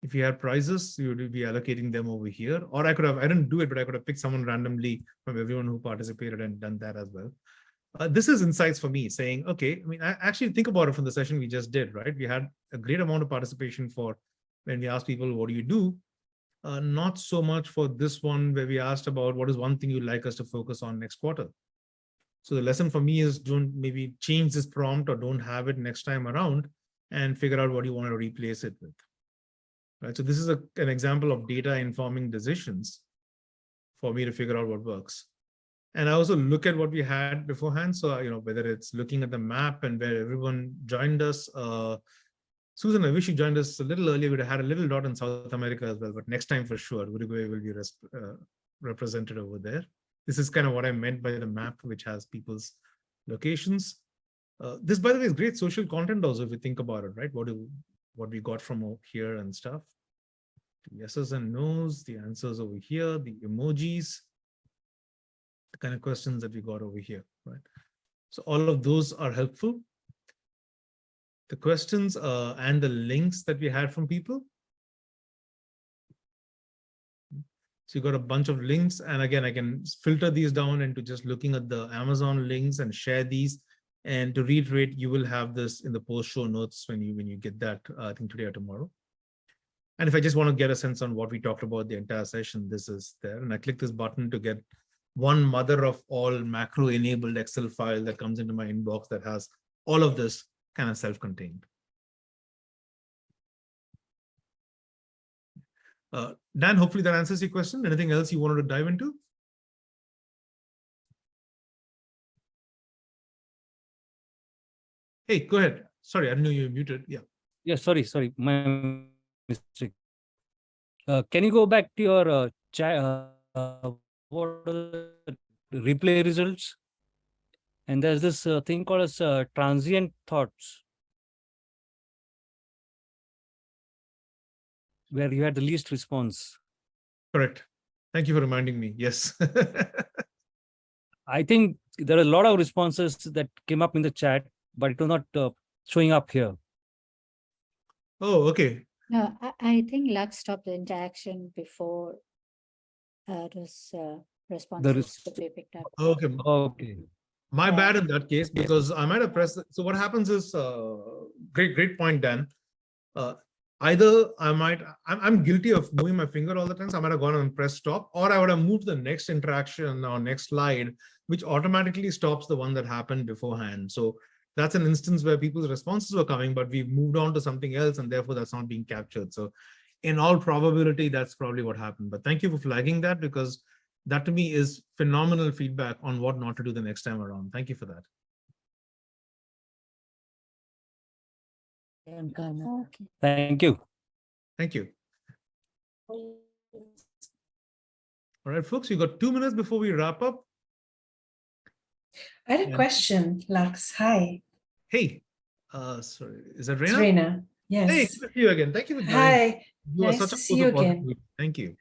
If you had prizes, you would be allocating them over here. Or I didn't do it, but I could have picked someone randomly from everyone who participated and done that as well. This is insights for me saying, okay, I mean, I actually think about it from the session we just did, right? We had a great amount of participation for when we asked people, what do you do? Not so much for this one where we asked about what is one thing you'd like us to focus on next quarter. So the lesson for me is don't maybe change this prompt or don't have it next time around and figure out what you want to replace it with. Right. So this is an example of data informing decisions for me to figure out what works. And I also look at what we had beforehand. So, whether it's looking at the map and where everyone joined us. Susan, I wish you joined us a little earlier. We'd have had a little dot in South America as well, but next time for sure, Uruguay will be represented over there. This is kind of what I meant by the map, which has people's locations. This, by the way, is great social content also, if you think about it, right? What we got from here and stuff. The yeses and nos, the answers over here, the emojis, the kind of questions that we got over here, right? So all of those are helpful. The questions and the links that we had from people. So you got a bunch of links, and again, I can filter these down into just looking at the Amazon links and share these. And to reiterate, you will have this in the post show notes when you get that, I think today or tomorrow. And if I just want to get a sense on what we talked about the entire session, this is there. And I click this button to get one mother of all macro enabled Excel file that comes into my inbox that has all of this kind of self-contained. Dan, hopefully that answers your question. Anything else you wanted to dive into? Hey, go ahead. Sorry, I didn't know you were muted. Yeah. Yeah, sorry, my mistake. Can you go back to your chat? What are the replay results? And there's this thing called as transient thoughts, where you had the least response. Correct. Thank you for reminding me. Yes. I think there are a lot of responses that came up in the chat, but it was not showing up here. Oh, okay. No, I think Lux stopped the interaction before those responses could be picked up. Okay. Okay. My Yeah. bad in that case, because I might have pressed. So what happens is, great point, Dan. Either I'm guilty of moving my finger all the time. So I might have gone and pressed stop, or I would have moved to the next interaction or next slide, which automatically stops the one that happened beforehand. So that's an instance where people's responses were coming, but we've moved on to something else, and therefore that's not being captured. So in all probability, that's probably what happened. But thank you for flagging that, because that to me is phenomenal feedback on what not to do the next time around. Thank you for that. Okay. Thank you. Thank you. All right, folks, we got 2 minutes before we wrap up. I had a question, Lux. Hi. Hey, sorry, is that Reena? Serena. Yes. Hey, good to see you again. Thank you for joining. Hi. You are Nice such to a see you again. Thank you.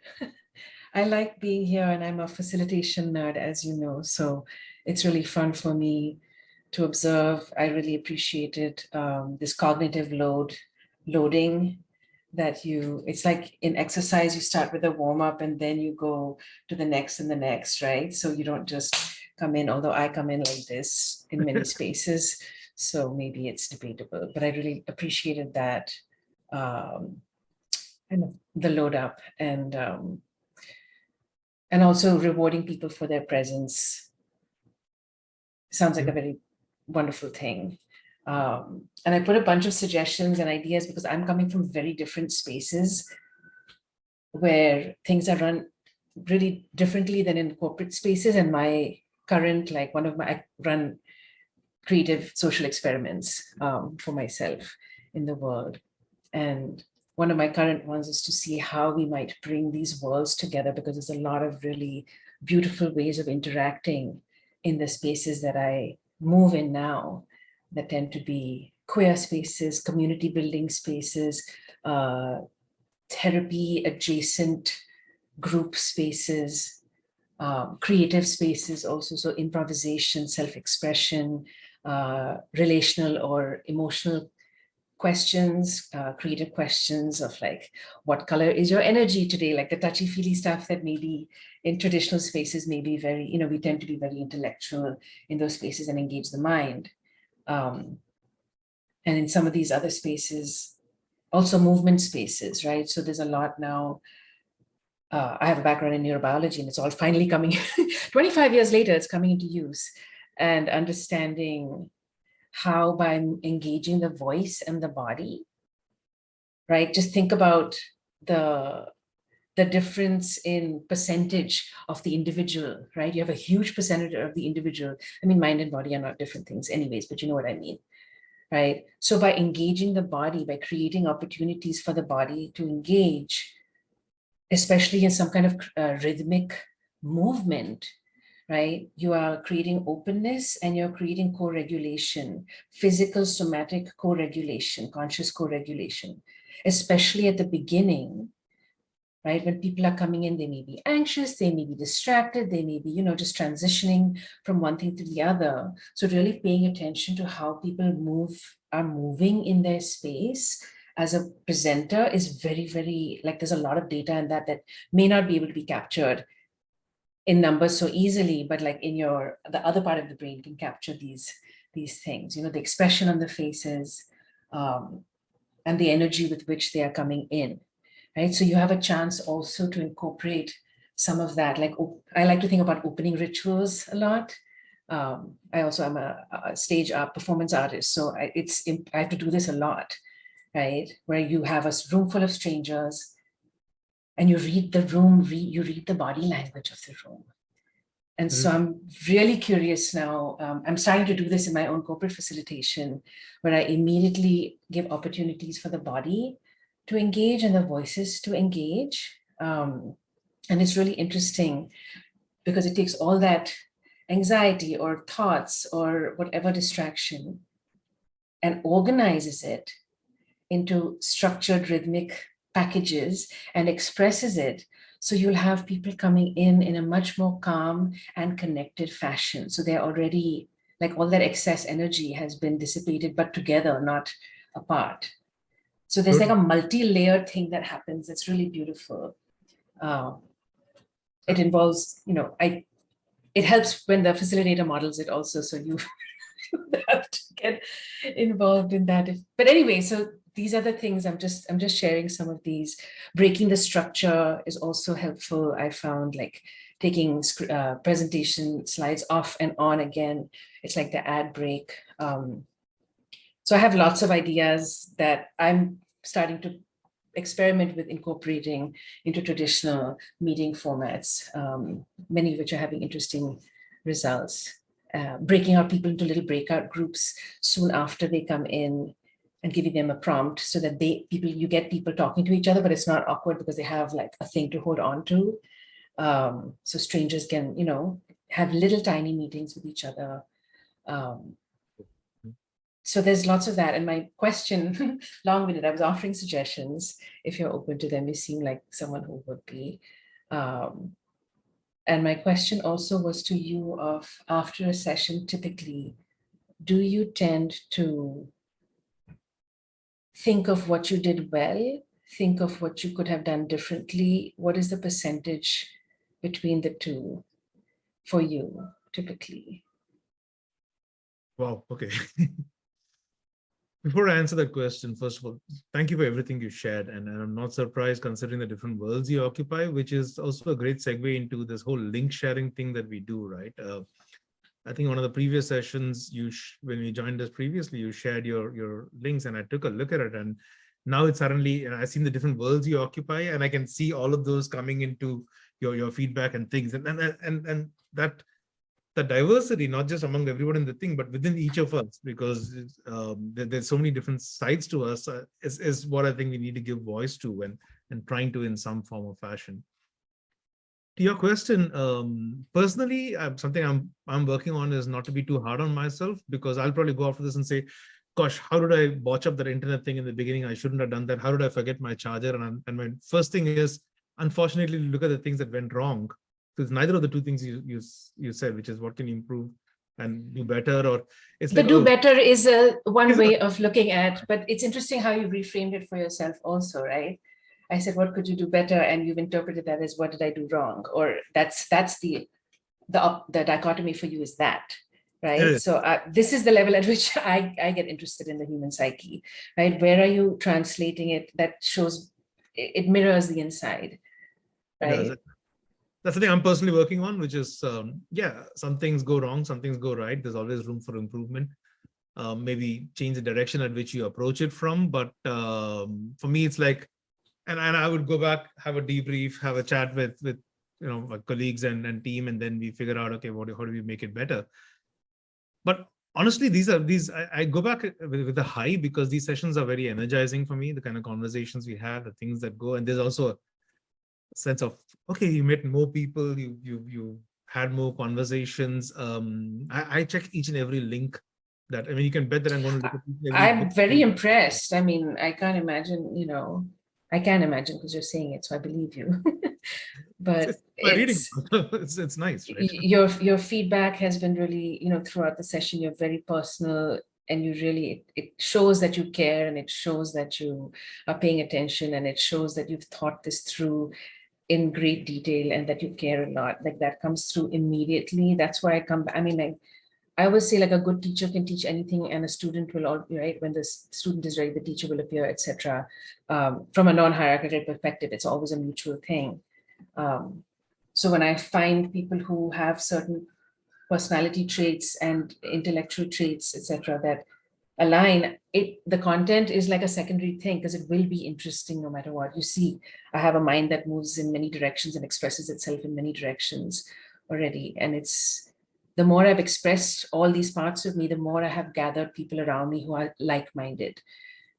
I like being here, and I'm a facilitation nerd, as you know. So it's really fun for me to observe. I really appreciated this cognitive loading that it's like in exercise, you start with a warm up and then you go to the next and the next, right? So you don't just come in, although I come in like this in many spaces. So maybe it's debatable, but I really appreciated that kind of the load up and also rewarding people for their presence. Sounds like a very wonderful thing. And I put a bunch of suggestions and ideas because I'm coming from very different spaces where things are run really differently than in corporate spaces. And my current, I run creative social experiments for myself in the world. And one of my current ones is to see how we might bring these worlds together, because there's a lot of really beautiful ways of interacting in the spaces that I move in now that tend to be queer spaces, community building spaces, therapy adjacent group spaces, creative spaces also, so improvisation, self-expression, relational or emotional questions, creative questions of like, what color is your energy today? Like the touchy-feely stuff that maybe in traditional spaces may be very, we tend to be very intellectual in those spaces and engage the mind. And in some of these other spaces, also movement spaces, right? So there's a lot now. I have a background in neurobiology, and it's all finally coming, 25 years later, it's coming into use, and understanding how by engaging the voice and the body, right? Just think about the difference in percentage of the individual, right? You have a huge percentage of the individual. I mean, mind and body are not different things anyways, but you know what I mean, right? So by engaging the body, by creating opportunities for the body to engage, especially in some kind of rhythmic movement, right? You are creating openness and you're creating co-regulation, physical, somatic co-regulation, conscious co-regulation, especially at the beginning, right? When people are coming in, they may be anxious, they may be distracted, they may be, just transitioning from one thing to the other. So really paying attention to how people are moving in their space as a presenter is very, very, like there's a lot of data in that may not be able to be captured in numbers so easily, but like in the other part of the brain can capture these things, the expression on the faces, and the energy with which they are coming in, right? So you have a chance also to incorporate some of that. Like I like to think about opening rituals a lot. I also am a stage performance artist, so I have to do this a lot, right? Where you have a room full of strangers, and you read the room, you read the body language of the room. And so I'm really curious now. I'm starting to do this in my own corporate facilitation, where I immediately give opportunities for the body to engage and the voices to engage. And it's really interesting because it takes all that anxiety or thoughts or whatever distraction and organizes it into structured rhythmic packages and expresses it. So you'll have people coming in a much more calm and connected fashion. So they're already, like all that excess energy has been dissipated, but together, not apart. So there's like a multi-layered thing that happens. It's really beautiful. It involves, it helps when the facilitator models it also. So you have to get involved in that. But anyway, so these are the things I'm just sharing some of these. Breaking the structure is also helpful. I found, like taking presentation slides off and on again. It's like the ad break. So I have lots of ideas that I'm starting to experiment with incorporating into traditional meeting formats, many of which are having interesting results. Breaking out people into little breakout groups soon after they come in, and giving them a prompt so that you get people talking to each other, but it's not awkward because they have like a thing to hold on to. So strangers can, have little tiny meetings with each other. So there's lots of that. And my question, long-winded, I was offering suggestions. If you're open to them, you seem like someone who would be. And my question also was to you of, after a session, typically, do you tend to think of what you did well, think of what you could have done differently? What is the percentage between the two for you, typically? Wow, okay. Before I answer that question, first of all, thank you for everything you shared. And I'm not surprised considering the different worlds you occupy, which is also a great segue into this whole link sharing thing that we do, right? I think one of the previous sessions, when we joined us previously, you shared your links, and I took a look at it, and now it's suddenly, and I've seen the different worlds you occupy, and I can see all of those coming into your feedback and things, and that the diversity, not just among everyone in the thing, but within each of us, because there's so many different sides to us, is what I think we need to give voice to and trying to in some form or fashion. To your question, personally, something I'm working on is not to be too hard on myself, because I'll probably go after this and say, gosh, how did I botch up that internet thing in the beginning? I shouldn't have done that. How did I forget my charger? And my first thing is, unfortunately, look at the things that went wrong. Because neither of the two things you said, which is what can you improve and do better, or it's The like, do oh, better is one Is it- way of looking at, but it's interesting how you reframed it for yourself also, right? I said, what could you do better? And you've interpreted that as what did I do wrong? Or that's the dichotomy for you is that, right? is. So this is the level at which I get interested in the human psyche, right? Where are you translating it that shows it mirrors the inside, It does. right? That's the thing I'm personally working on, which is, yeah, some things go wrong, some things go right. There's always room for improvement. Maybe change the direction at which you approach it from. But for me, it's like, and I would go back, have a debrief, have a chat with my colleagues and team, and then we figure out, okay, how do we make it better? But honestly, I go back with a high, because these sessions are very energizing for me. The kind of conversations we have, the things that go, and there's also a sense of, okay, you met more people, you had more conversations. I check each and every link that, I mean, you can bet that I'm going to look at each and every I'm book. very impressed. I mean, I can't imagine, I can't imagine because you're saying it, so I believe you. But It's my reading. it's It's nice, right? your feedback has been really, throughout the session, you're very personal, and you really, it shows that you care, and it shows that you are paying attention, and it shows that you've thought this through in great detail, and that you care a lot. Like that comes through immediately. That's why I mean, like, I always say, like, a good teacher can teach anything, and a student will all right. When the student is ready, the teacher will appear, etc. From a non-hierarchical perspective, it's always a mutual thing. So when I find people who have certain personality traits and intellectual traits, etc., that align, the content is like a secondary thing, because it will be interesting no matter what. You see, I have a mind that moves in many directions and expresses itself in many directions already. And it's, the more I've expressed all these parts of me, the more I have gathered people around me who are like-minded,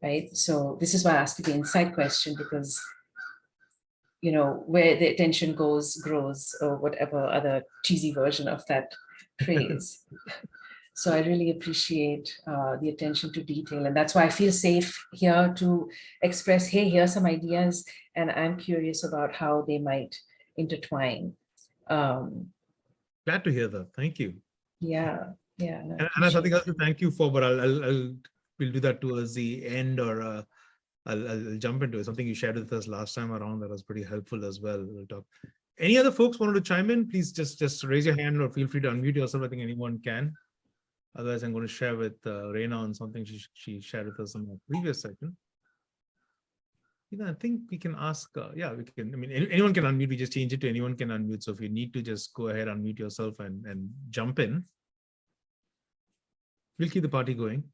right? So this is why I asked you the insight question, because where the attention goes, grows, or whatever other cheesy version of that phrase. So I really appreciate the attention to detail. And that's why I feel safe here to express, hey, here are some ideas, and I'm curious about how they might intertwine. Glad to hear that. Thank you. Yeah. No, And I have something else to thank you for, but we'll do that towards the end, or I'll jump into it. Something you shared with us last time around that was pretty helpful as well. We'll talk. Any other folks wanted to chime in? Please just raise your hand, or feel free to unmute yourself. I think anyone can. Otherwise, I'm going to share with Reina on something she shared with us in the previous session. I think we can ask, yeah, we can. I mean, anyone can unmute. We just change it to anyone can unmute. So if you need to, just go ahead, unmute yourself and jump in. We'll keep the party going.